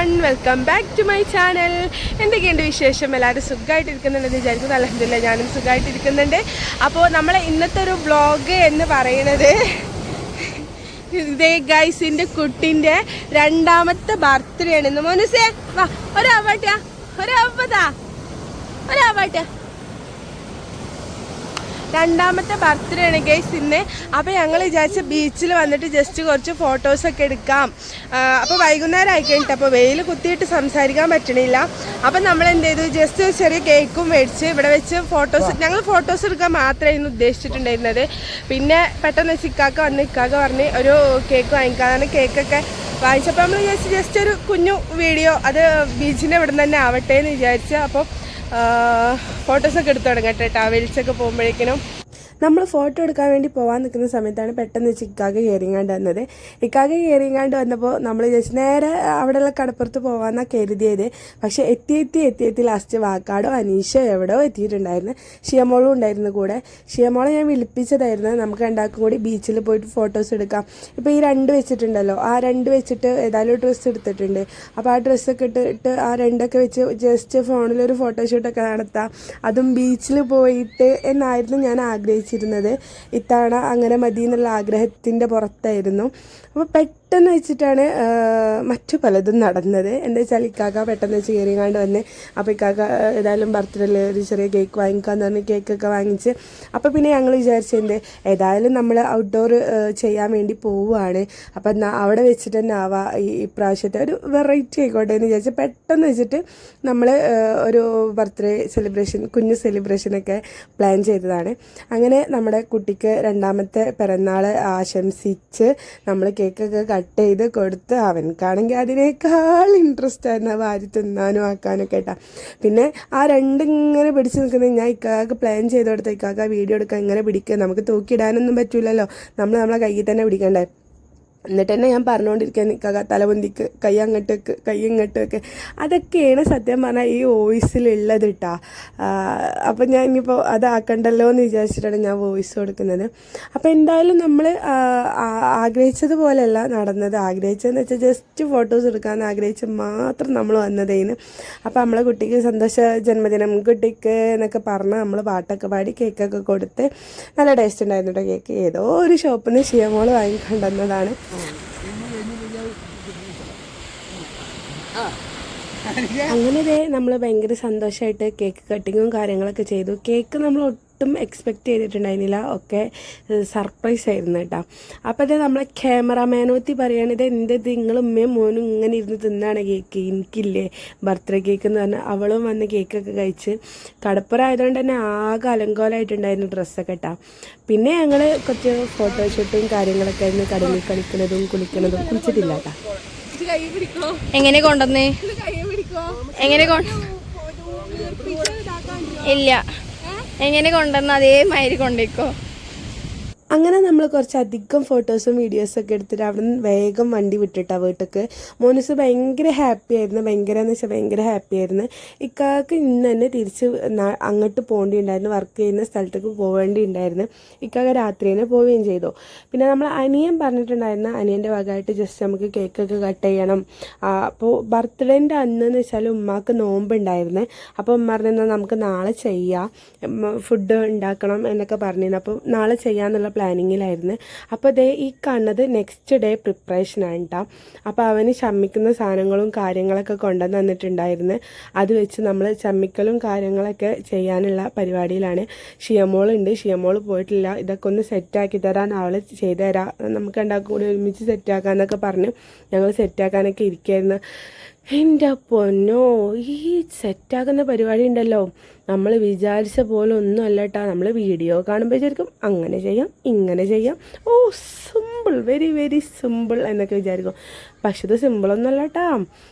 everyone, welcome back to my channel. എന്തൊക്കെയുണ്ട് വിശേഷം? എല്ലാവരും സുഖമായിട്ടിരിക്കുന്നുണ്ടെന്ന് വിചാരിക്കുന്നു. അൽഹംദുലില്ലാഹ് ഞാനും സുഖമായിട്ടിരിക്കുന്നുണ്ട്. അപ്പോൾ നമ്മളെ ഇന്നത്തെ ഒരു വ്ളോഗ് എന്ന് പറയുന്നത് ഇതേ ഗൈസിൻ്റെ കുട്ടിൻ്റെ രണ്ടാമത്തെ ബർത്ത്ഡേ ആണ്. ഇന്ന് മോനുസേ വാ ഒരാവട്ടെ രണ്ടാമത്തെ ബർത്ത്ഡേ ആണ് ഗൈസ് ഇന്ന്. അപ്പോൾ ഞങ്ങൾ വിചാരിച്ച ബീച്ചിൽ വന്നിട്ട് ജസ്റ്റ് കുറച്ച് ഫോട്ടോസൊക്കെ എടുക്കാം. അപ്പോൾ വൈകുന്നേരം ആയിക്കഴിഞ്ഞിട്ട് അപ്പോൾ വെയിൽ കുത്തിയിട്ട് സംസാരിക്കാൻ പറ്റണില്ല. അപ്പം നമ്മൾ എന്ത് ചെയ്തു, ജസ്റ്റ് ചെറിയ കേക്കും മേടിച്ച് ഇവിടെ വെച്ച് ഞങ്ങൾ ഫോട്ടോസ് എടുക്കാൻ മാത്രമായിരുന്നു ഉദ്ദേശിച്ചിട്ടുണ്ടായിരുന്നത്. പിന്നെ പെട്ടെന്ന് ഇക്കാക്ക പറഞ്ഞ് ഒരു കേക്ക് വാങ്ങിക്കാതാണ്. കേക്കൊക്കെ വാങ്ങിച്ചപ്പോൾ നമ്മൾ വിചാരിച്ച് ജസ്റ്റ് ഒരു കുഞ്ഞു വീഡിയോ അത് ബീച്ചിൻ്റെ ഇവിടെ തന്നെ ആവട്ടെ എന്ന് വിചാരിച്ച് അപ്പോൾ ഫോട്ടോസൊക്കെ എടുത്തു തുടങ്ങട്ടെ കേട്ടോ. വെളിച്ചൊക്കെ പോകുമ്പോഴേക്കിനും നമ്മൾ ഫോട്ടോ എടുക്കാൻ വേണ്ടി പോകാൻ നിൽക്കുന്ന സമയത്താണ് പെട്ടെന്ന് ഇക്കാക്ക കയറിങ്ങാണ്ട് വന്നത്. ഇക്കാക്ക കയറിങ്ങാണ്ട് വന്നപ്പോൾ നമ്മൾ ജസ്റ്റ് നേരെ അവിടെയുള്ള കടപ്പുറത്ത് പോകാമെന്നാണ് കരുതിയത്. പക്ഷേ എത്തി ലാസ്റ്റ് വാക്കാടോ അനീഷോ എവിടെയോ എത്തിയിട്ടുണ്ടായിരുന്നു. ഷിയമോളും ഉണ്ടായിരുന്നു കൂടെ. ഷിയമോളെ ഞാൻ വിളിപ്പിച്ചതായിരുന്നു, നമുക്ക് രണ്ടാൾക്കും കൂടി ബീച്ചിൽ പോയിട്ട് ഫോട്ടോസ് എടുക്കാം. ഇപ്പോൾ ഈ രണ്ട് വെച്ചിട്ടുണ്ടല്ലോ, ആ രണ്ട് വെച്ചിട്ട് ഏതായാലും ഡ്രസ്സ് എടുത്തിട്ടുണ്ട്. അപ്പോൾ ആ ഡ്രസ്സൊക്കെ ഇട്ടിട്ട് ആ രണ്ടൊക്കെ വെച്ച് ജസ്റ്റ് ഫോണിലൊരു ഫോട്ടോഷൂട്ടൊക്കെ നടത്താം, അതും ബീച്ചിൽ പോയിട്ട് എന്നായിരുന്നു ഞാൻ ആഗ്രഹിച്ചത്. ഇത്തവണ അങ്ങനെ മതി എന്നുള്ള ആഗ്രഹത്തിൻ്റെ പുറത്തായിരുന്നു. അപ്പോൾ പെട്ടെന്ന് വെച്ചിട്ടാണ് മറ്റു പലതും നടന്നത്. എന്താ വെച്ചാൽ ഇക്കാക്ക പെട്ടെന്ന് വെച്ച് കയറിങ്ങാണ്ട് വന്ന് അപ്പോൾ ഇക്കാക്ക ഏതായാലും ബർത്ത്ഡേയിൽ ഒരു ചെറിയ കേക്ക് വാങ്ങിക്കാമെന്ന് പറഞ്ഞ് കേക്കൊക്കെ വാങ്ങിച്ച് അപ്പോൾ പിന്നെ ഞങ്ങൾ വിചാരിച്ചത് ഏതായാലും നമ്മൾ ഔട്ട്ഡോർ ചെയ്യാൻ വേണ്ടി പോവുകയാണ്, അപ്പം അവിടെ വെച്ചിട്ട് തന്നെ ആവാം ഈ പ്രാവശ്യത്തെ ഒരു വെറൈറ്റി ആയിക്കോട്ടെ എന്ന് വിചാരിച്ച് പെട്ടെന്ന് വെച്ചിട്ട് നമ്മൾ ഒരു ബർത്ത്ഡേ കുഞ്ഞു സെലിബ്രേഷനൊക്കെ പ്ലാൻ ചെയ്തതാണ്. അങ്ങനെ നമ്മുടെ കുട്ടിക്ക് രണ്ടാമത്തെ പിറന്നാൾ ആശംസിച്ച് നമ്മൾ കേക്കൊക്കെ കട്ട് ചെയ്ത് കൊടുത്ത് അവനക്കാണെങ്കിൽ അതിനേക്കാൾ ഇൻട്രസ്റ്റ് ആയിരുന്നു വാരി തിന്നാനും ആക്കാനൊക്കെ കേട്ടോ. പിന്നെ ആ രണ്ടിങ്ങനെ പിടിച്ച് നിൽക്കുന്നത് ഞാൻ ഇക്കാക്ക് പ്ലാൻ ചെയ്ത് കൊടുത്ത ഇക്കാക്ക വീഡിയോ എടുക്കാൻ ഇങ്ങനെ പിടിക്കുക, നമുക്ക് തൂക്കിയിടാനൊന്നും പറ്റില്ലല്ലോ, നമ്മളെ കയ്യിൽ തന്നെ പിടിക്കണ്ടേ. എന്നിട്ട് തന്നെ ഞാൻ പറഞ്ഞുകൊണ്ടിരിക്കുക നിൽക്കുക തലപൊന്തിക്ക് കൈ അങ്ങോട്ടേക്ക് കൈ ഇങ്ങോട്ടേക്ക്. അതൊക്കെയാണ് സത്യം പറഞ്ഞാൽ ഈ വോയിസിലുള്ളത് കേട്ടോ. അപ്പം ഞാൻ ഇനിയിപ്പോൾ അതാക്കണ്ടല്ലോ എന്ന് വിചാരിച്ചിട്ടാണ് ഞാൻ വോയിസ് കൊടുക്കുന്നത്. അപ്പോൾ എന്തായാലും നമ്മൾ ആഗ്രഹിച്ചതുപോലെയല്ല നടന്നത്. ആഗ്രഹിച്ചതെന്ന് വെച്ചാൽ ജസ്റ്റ് ഫോട്ടോസ് എടുക്കാമെന്ന് ആഗ്രഹിച്ച് മാത്രം നമ്മൾ വന്നതേന്. അപ്പോൾ നമ്മളെ കുട്ടിക്ക് സന്തോഷ ജന്മദിനം കുട്ടിക്ക് എന്നൊക്കെ പറഞ്ഞ് നമ്മൾ പാട്ടൊക്കെ പാടി കേക്കൊക്കെ കൊടുത്ത് നല്ല ടേസ്റ്റ് ഉണ്ടായിരുന്നു കേട്ടോ. കേക്ക് ഏതോ ഒരു ഷോപ്പിൽ നിന്ന് ഷിയമോൾ വാങ്ങിക്കൊണ്ടുവന്നതാണ്. അങ്ങനെ നമ്മൾ ഭയങ്കര സന്തോഷമായിട്ട് കേക്ക് കട്ടിങ്ങും കാര്യങ്ങളൊക്കെ ചെയ്തു. കേക്ക് നമ്മൾ ഒട്ടും എക്സ്പെക്റ്റ് ചെയ്തിട്ടുണ്ടായിരുന്നില്ല, ഒക്കെ സർപ്രൈസ് ആയിരുന്നു കേട്ടോ. അപ്പോൾ അത് നമ്മളെ ക്യാമറാമാനോത്തി പറയുകയാണിത് എന്ത് നിങ്ങൾ ഉമ്മയും മോനും ഇങ്ങനെ ഇരുന്ന് തിന്നാണ് കേക്ക്, എനിക്കില്ലേ ബർത്ത്ഡേ കേക്ക് എന്ന് പറഞ്ഞാൽ അവളും വന്ന് കേക്കൊക്കെ കഴിച്ച്. കടപ്പുറം ആയതുകൊണ്ട് തന്നെ ആകെ അലങ്കോലമായിട്ടുണ്ടായിരുന്നു ഡ്രസ്സൊക്കെ കേട്ടോ. പിന്നെ ഞങ്ങൾ കുറച്ച് ഫോട്ടോഷൂട്ടും കാര്യങ്ങളൊക്കെ ആയിരുന്നു, കടലിൽ കളിക്കുന്നതും കുളിക്കുന്നതും. കുളിച്ചിട്ടില്ല കേട്ടോ. എങ്ങനെ കൊണ്ടുവന്നേ? എങ്ങനെ ഇല്ല, എങ്ങനെ കൊണ്ടുവന്ന അതേമാതിരി കൊണ്ടേക്കോ. അങ്ങനെ നമ്മൾ കുറച്ചധികം ഫോട്ടോസും വീഡിയോസൊക്കെ എടുത്തിട്ട് അവിടെ നിന്ന് വേഗം വണ്ടി വിട്ടിട്ടാണ് വീട്ടിലേക്ക്. മോനുസ് ഭയങ്കര ഹാപ്പി ആയിരുന്നു, ഭയങ്കര ഹാപ്പി ആയിരുന്നു. ഇക്കാക്ക് ഇന്ന് തന്നെ തിരിച്ച് അങ്ങോട്ട് പോകേണ്ടി ഉണ്ടായിരുന്നു, വർക്ക് ചെയ്യുന്ന സ്ഥലത്തേക്ക് പോവേണ്ടി ഉണ്ടായിരുന്നു. ഇക്കാക്ക് രാത്രി തന്നെ പോവുകയും ചെയ്തു. പിന്നെ നമ്മൾ അനിയൻ പറഞ്ഞിട്ടുണ്ടായിരുന്നു അനിയൻ്റെ ഭാഗമായിട്ട് ജസ്റ്റ് നമുക്ക് കേക്കൊക്കെ കട്ട് ചെയ്യണം. അപ്പോൾ ബർത്ത്ഡേൻ്റെ അന്നെന്ന് വെച്ചാൽ ഉമ്മാക്ക് നോമ്പുണ്ടായിരുന്നു. അപ്പോൾ ഉമ്മ പറഞ്ഞാൽ നമുക്ക് നാളെ ചെയ്യാം, ഫുഡ് ഉണ്ടാക്കണം എന്നൊക്കെ പറഞ്ഞിരുന്നു. അപ്പോൾ നാളെ ചെയ്യാമെന്നുള്ള പ്ലാനിങ്ങിലായിരുന്നു. അപ്പോൾ അതേ ഈ കാണുന്നത് നെക്സ്റ്റ് ഡേ പ്രിപ്പറേഷനാണ് കേട്ടോ. അപ്പോൾ അവന് ചമ്മിക്കുന്ന സാധനങ്ങളും കാര്യങ്ങളൊക്കെ കൊണ്ടുവന്ന് തന്നിട്ടുണ്ടായിരുന്നു. അത് വെച്ച് നമ്മൾ ചമ്മിക്കലും കാര്യങ്ങളൊക്കെ ചെയ്യാനുള്ള പരിപാടിയിലാണ്. ഷിയമോളുണ്ട്, ഷിയമോൾ പോയിട്ടില്ല. ഇതൊക്കെ ഒന്ന് സെറ്റാക്കി തരാൻ അവൾ ചെയ്തു തരാം, നമുക്ക് രണ്ടാൾക്കും കൂടി ഒരുമിച്ച് സെറ്റാക്കാമെന്നൊക്കെ പറഞ്ഞ് ഞങ്ങൾ സെറ്റാക്കാനൊക്കെ ഇരിക്കുകയായിരുന്നു. എൻ്റെ പൊന്നോ, ഈ സെറ്റാക്കുന്ന പരിപാടി ഉണ്ടല്ലോ, നമ്മൾ വിചാരിച്ച പോലെ ഒന്നും അല്ല കേട്ടോ. നമ്മൾ വീഡിയോ കാണുമ്പോൾ വിചാരിക്കും അങ്ങനെ ചെയ്യാം ഇങ്ങനെ ചെയ്യാം, ഓ സിമ്പിൾ, വെരി വെരി സിമ്പിൾ എന്നൊക്കെ വിചാരിക്കും. പക്ഷെ ഇത് സിമ്പിളൊന്നും അല്ല കേട്ടോ.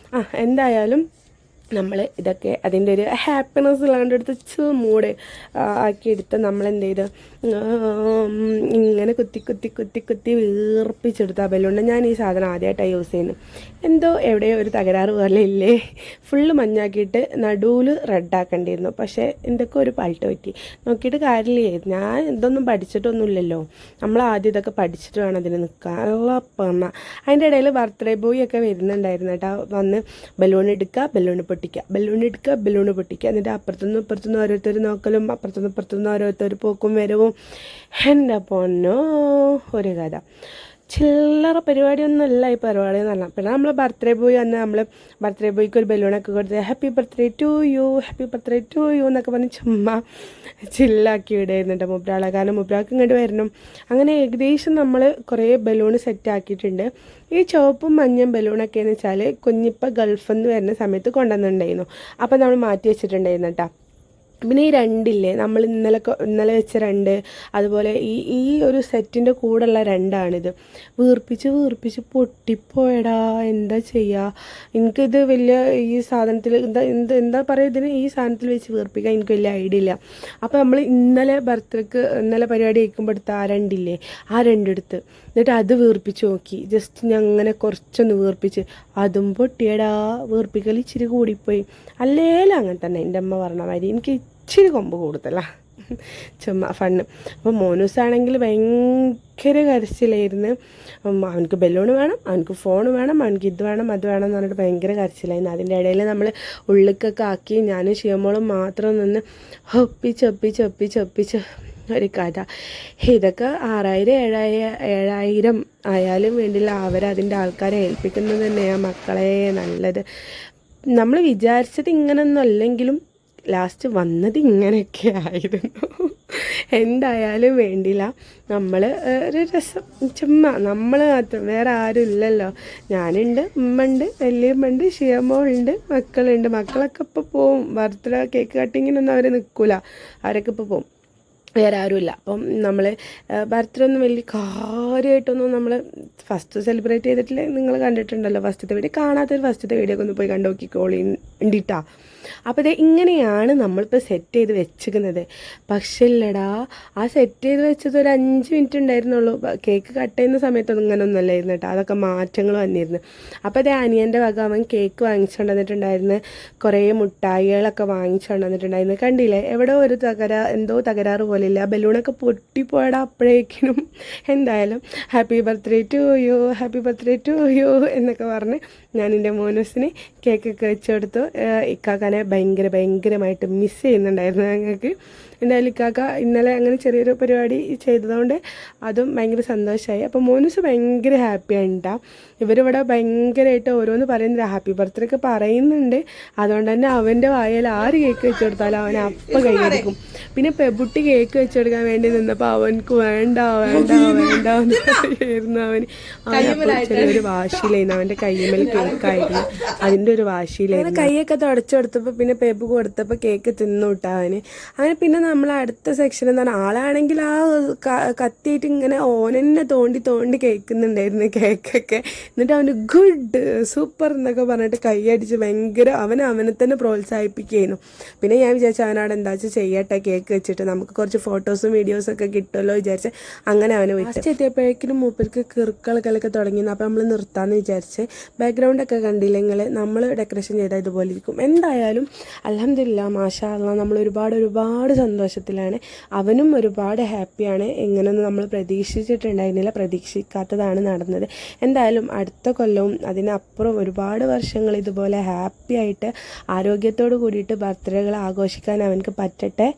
എന്തായാലും നമ്മൾ ഇതൊക്കെ അതിൻ്റെ ഒരു ഹാപ്പിനെസ് ഇല്ലാണ്ട് എടുത്ത് മൂഡ് ആക്കിയെടുത്ത് നമ്മളെന്ത് ചെയ്ത് ഇങ്ങനെ കുത്തി കുത്തി കുത്തി കുത്തി വീർപ്പിച്ചെടുത്ത ആ ബലൂണ്. ഞാൻ ഈ സാധനം ആദ്യമായിട്ടാണ് യൂസ് ചെയ്യുന്നത്. എന്തോ എവിടെയോ ഒരു തകരാറ് പോലെ ഇല്ലേ, ഫുള്ള് മഞ്ഞാക്കിയിട്ട് നടുവിൽ റെഡാക്കേണ്ടിയിരുന്നു. പക്ഷേ എന്തൊക്കെ ഒരു പൾട്ട് പറ്റി. നോക്കിയിട്ട് കാര്യമില്ലേ, ഞാൻ ഇതൊന്നും പഠിച്ചിട്ടൊന്നുമില്ലല്ലോ. നമ്മൾ ആദ്യം ഇതൊക്കെ പഠിച്ചിട്ട് വേണം അതിന് നിൽക്കാൻ. പറഞ്ഞ അതിൻ്റെ ഇടയിൽ ബർത്ത്ഡേ ബോയ് ഒക്കെ വരുന്നുണ്ടായിരുന്നു കേട്ടോ. വന്ന് ബലൂൺ എടുക്കുക, ബലൂൺ പൊട്ടിക്കുക, ബലൂൺ എടുക്കുക, ബലൂൺ പൊട്ടിക്കുക. എന്നിട്ട് അപ്പുറത്തുനിന്ന് ഓരോരുത്തർ നോക്കലും അപ്പുറത്തുനിന്ന് ഓരോരുത്തർ പോക്കും വരവും. എൻ്റെ പൊന്നോ ഒരു കഥ. ചില്ലറ പരിപാടിയൊന്നുമല്ല ഈ പരിപാടി എന്ന് പറഞ്ഞാൽ. പിന്നെ നമ്മൾ ബർത്ത്ഡേ ബോയ് വന്ന് നമ്മൾ ബർത്ത്ഡേ ബോയ്ക്ക് ഒരു ബലൂണൊക്കെ കൊടുത്ത് happy birthday to you, happy birthday to you എന്നൊക്കെ പറഞ്ഞ് ചുമ്മാ ചില്ലാക്കി വിടായിരുന്നുണ്ട് മൂപ്പരാളെ. കാരണം മൂപ്പരാൾക്ക് ഇങ്ങോട്ട് വരണം. അങ്ങനെ ഏകദേശം നമ്മൾ കുറേ ബലൂൺ സെറ്റ് ആക്കിയിട്ടുണ്ട്. ഈ ചുവപ്പും മഞ്ഞയും ബലൂണൊക്കെ എന്ന് വെച്ചാൽ കുഞ്ഞിപ്പ ഗൾഫിൽ നിന്ന് വരുന്ന സമയത്ത് കൊണ്ടുവന്നിട്ടുണ്ടായിരുന്നു. അപ്പോൾ നമ്മൾ മാറ്റി വെച്ചിട്ടുണ്ടായിരുന്നു കേട്ടോ. പിന്നെ ഈ രണ്ടില്ലേ, നമ്മൾ ഇന്നലെ വെച്ച രണ്ട്, അതുപോലെ ഈ ഒരു സെറ്റിൻ്റെ കൂടെയുള്ള രണ്ടാണിത്. വീർപ്പിച്ച് പൊട്ടിപ്പോയടാ. എന്താ ചെയ്യുക, എനിക്കിത് വലിയ ഈ സാധനത്തിൽ എന്താ പറയുക, ഇതിന് ഈ സാധനത്തിൽ വെച്ച് വീർപ്പിക്കാൻ എനിക്ക് വലിയ ഐഡിയ ഇല്ല. അപ്പോൾ നമ്മൾ ഇന്നലെ പരിപാടി കഴിക്കുമ്പോൾ എടുത്ത ആ രണ്ടില്ലേ, ആ രണ്ടെടുത്ത് എന്നിട്ട് അത് വീർപ്പിച്ച് നോക്കി. ജസ്റ്റ് ഞാൻ അങ്ങനെ കുറച്ചൊന്ന് വീർപ്പിച്ച്, അതും പൊട്ടിയടാ. വീർപ്പിക്കൽ ഇച്ചിരി കൂടിപ്പോയി. അല്ലേലും അങ്ങനെ തന്നെ എൻ്റെ അമ്മ പറഞ്ഞ മാതിരി എനിക്ക് ഇച്ചിരി കൊമ്പ് കൂടുതലാ, ചുമ്മാ ഫണ്ണ്. അപ്പോൾ മോനൂസാണെങ്കിൽ ഭയങ്കര കരച്ചിലായിരുന്നു. അവനക്ക് ബലൂൺ വേണം, അവനക്ക് ഫോൺ വേണം, അവനക്ക് ഇത് വേണം അത് വേണം എന്ന് പറഞ്ഞിട്ട് ഭയങ്കര കരച്ചിലായിരുന്നു. അതിൻ്റെ ഇടയിൽ നമ്മൾ ഉള്ളിക്കൊക്കെ ആക്കി ഞാനും ശിവമോളും മാത്രം നിന്ന് ഒപ്പിച്ച് ഒരു കഥ. ഇതൊക്കെ 6,000 7,000 ആയാലും വേണ്ടില്ല, അവരതിൻ്റെ ആൾക്കാരെ ഏൽപ്പിക്കുന്നത് തന്നെയാണ് മക്കളെ നല്ലത്. നമ്മൾ വിചാരിച്ചത് ഇങ്ങനൊന്നും അല്ലെങ്കിലും ലാസ്റ്റ് വന്നത് ഇങ്ങനെയൊക്കെ ആയിരുന്നു. എന്തായാലും വേണ്ടില്ല, നമ്മൾ ഒരു രസം ചുമ്മാ നമ്മൾ മാത്രം, വേറെ ആരും ഇല്ലല്ലോ. ഞാനുണ്ട്, ഉമ്മയുണ്ട്, വലിയമ്മയുണ്ട്, ഷിയമോളുണ്ട്, മക്കളുണ്ട്. മക്കളൊക്കെ ഇപ്പോൾ പോവും. ബർത്ത്ഡേ കേക്ക് കട്ടിങ്ങിനൊന്നും അവർ നിൽക്കില്ല, അവരൊക്കെ ഇപ്പോൾ പോവും. വേറെ ആരുമില്ല. അപ്പം നമ്മൾ ബർത്ത്ഡേ ഒന്നും വലിയ കാര്യമായിട്ടൊന്നും നമ്മൾ ഫസ്റ്റ് സെലിബ്രേറ്റ് ചെയ്തിട്ടില്ല. നിങ്ങൾ കണ്ടിട്ടുണ്ടല്ലോ ഫസ്റ്റത്തെ വീഡിയോ. കാണാത്തൊരു ഫസ്റ്റത്തെ വീഡിയോ ഒക്കെ ഒന്ന് പോയി കണ്ടു നോക്കിക്കോളി ഉണ്ടിട്ടാ. അപ്പോൾ ഇത് ഇങ്ങനെയാണ് നമ്മളിപ്പോൾ സെറ്റ് ചെയ്ത് വെച്ചിരിക്കുന്നത്. പക്ഷേ ഇല്ലടാ, ആ സെറ്റ് ചെയ്ത് വെച്ചത് ഒരു 5 മിനിറ്റ് ഉണ്ടായിരുന്നുള്ളൂ. കേക്ക് കട്ട് ചെയ്യുന്ന സമയത്തൊന്നും ഇങ്ങനെ ഒന്നും അല്ലായിരുന്നു കേട്ടോ. അതൊക്കെ മാറ്റങ്ങൾ വന്നിരുന്നു. അപ്പോൾ അത് അനിയൻ്റെ വക അവൻ കേക്ക് വാങ്ങിച്ചുകൊണ്ടുവന്നിട്ടുണ്ടായിരുന്നു. കുറേ മുട്ടായികളൊക്കെ വാങ്ങിച്ചുകൊണ്ടുവന്നിട്ടുണ്ടായിരുന്നു. കണ്ടില്ലേ, എവിടെ ഒരു എന്തോ തകരാറ് പോലെ ഇല്ല. ബലൂണൊക്കെ പൊട്ടിപ്പോയടാ അപ്പോഴേക്കിനും. എന്തായാലും happy birthday to you, happy birthday to you എന്നൊക്കെ പറഞ്ഞ് ഞാൻ എൻ്റെ മോനൂസിന് കേക്കൊക്കെ വെച്ച് കൊടുത്തു. ഇക്കാക്കാനെ ഭയങ്കരമായിട്ട് മിസ് ചെയ്യുന്നുണ്ടായിരുന്നു ഞങ്ങൾക്ക്. എന്തായാലും ഇക്കാക്ക ഇന്നലെ അങ്ങനെ ചെറിയൊരു പരിപാടി ചെയ്തതുകൊണ്ട് അതും ഭയങ്കര സന്തോഷമായി. അപ്പോൾ മോനൂസ് ഭയങ്കര ഹാപ്പിയാണ് കേട്ടോ. ഇവരിവിടെ ഭയങ്കരമായിട്ട് ഓരോന്ന് പറയുന്നില്ല, ഹാപ്പി ബർത്ത്ഡേ ഒക്കെ പറയുന്നുണ്ട്. അതുകൊണ്ട് തന്നെ അവൻ്റെ വായിൽ ആര് കേക്ക് വെച്ച് കൊടുത്താലും അവൻ അപ്പം കൈയെടുക്കും. പിന്നെ പെബുട്ടി കേക്ക് വെച്ച് കൊടുക്കാൻ വേണ്ടി നിന്നപ്പോൾ അവനക്ക് വേണ്ട എന്നായിരുന്നു. ചെറിയൊരു വാശിയിലായിരുന്നു, അവൻ്റെ കയ്യുമ്മൽ കേക്കായിരുന്നു, അതിൻ്റെ ഒരു വാശിയിലായിരുന്നു. കൈയൊക്കെ തുടച്ചെടുത്തപ്പോൾ പിന്നെ പെബ് കൊടുത്തപ്പോൾ കേക്ക് തിന്നു വിട്ടാ അവന്. അങ്ങനെ പിന്നെ നമ്മൾ അടുത്ത സെക്ഷൻ എന്താണ്, ആളാണെങ്കിൽ ആ കത്തിയിട്ട് ഇങ്ങനെ ഓനെന്നെ തോണ്ടി കേൾക്കുന്നുണ്ടായിരുന്നു കേക്കൊക്കെ. എന്നിട്ട് അവന് ഗുഡ് സൂപ്പർ എന്നൊക്കെ പറഞ്ഞിട്ട് കൈയടിച്ച് ഭയങ്കര അവനെ തന്നെ പ്രോത്സാഹിപ്പിക്കുകയായിരുന്നു. പിന്നെ ഞാൻ വിചാരിച്ചു അവനോട് എന്താ വെച്ചാൽ ചെയ്യട്ടെ, കേക്ക് വെച്ചിട്ട് നമുക്ക് കുറച്ച് ഫോട്ടോസും വീഡിയോസൊക്കെ കിട്ടുമല്ലോ വിചാരിച്ച് അങ്ങനെ അവനെ വിളിച്ച് എത്തിയപ്പോഴേക്കും മൂപ്പർക്ക് കിറുക്കളൊക്കെ തുടങ്ങി. അപ്പോൾ നമ്മൾ നിർത്താമെന്ന് വിചാരിച്ച്. ബാക്ക്ഗ്രൗണ്ടൊക്കെ കണ്ടില്ലെങ്കിൽ നമ്മൾ ഡെക്കറേഷൻ ചെയ്താൽ ഇതുപോലെ ഇരിക്കും. എന്തായാലും അൽഹംദുലില്ലാ മാഷാ അല്ലാഹ് നമ്മൾ ഒരുപാട് സന്തോഷത്തിലാണ്. അവനും ഒരുപാട് ഹാപ്പിയാണ്. എങ്ങനെയൊന്നും നമ്മൾ പ്രതീക്ഷിച്ചിട്ടുണ്ടായിരുന്നില്ല, പ്രതീക്ഷിക്കാത്തതാണ് നടന്നത്. എന്തായാലും അടുത്ത കൊല്ലവും അതിനപ്പുറം ഒരുപാട് വർഷങ്ങൾ ഇതുപോലെ ഹാപ്പി ആയിട്ട് ആരോഗ്യത്തോട് കൂടിയിട്ട് ബർത്ത്ഡേകൾ ആഘോഷിക്കാൻ അവനക്ക് പറ്റട്ടെ.